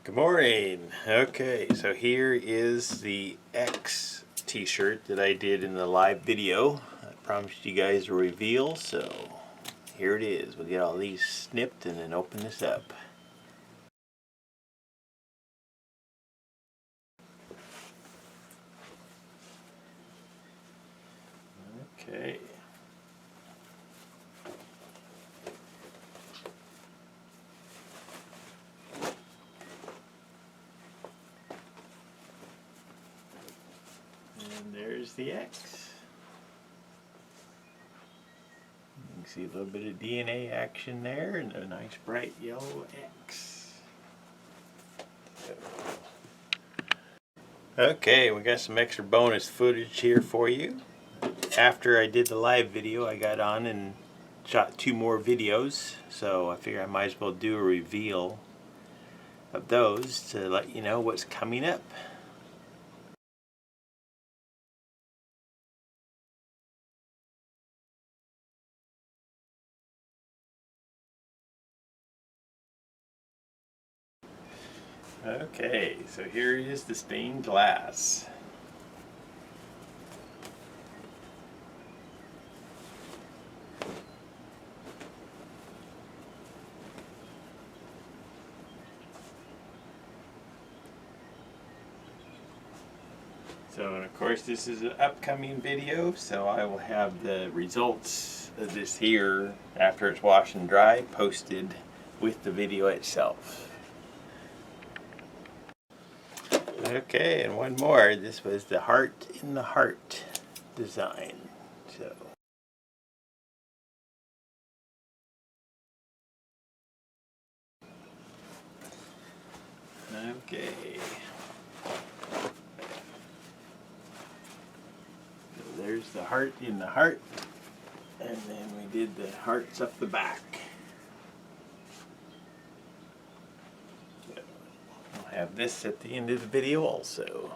Good morning. Okay, so here is the X t-shirt that I did in the live video. I promised you guys a reveal, so here it is. We'll get all these snipped and then open this up. Okay. And there's the X. You can see a little bit of DNA action there and a nice bright yellow X. Okay, we got some extra bonus footage here for you. After I did the live video, I got on and shot 2 more videos, so I figure I might as well do a reveal of those to let you know what's coming up. Okay, so here is the stained glass. So, and of course this is an upcoming video, so I will have the results of this here after it's washed and dry posted with the video itself. Okay, and one more. This was the heart in the heart design. So okay. So there's the heart in the heart, and then we did the hearts up the back. So I'll have this at the end of the video also.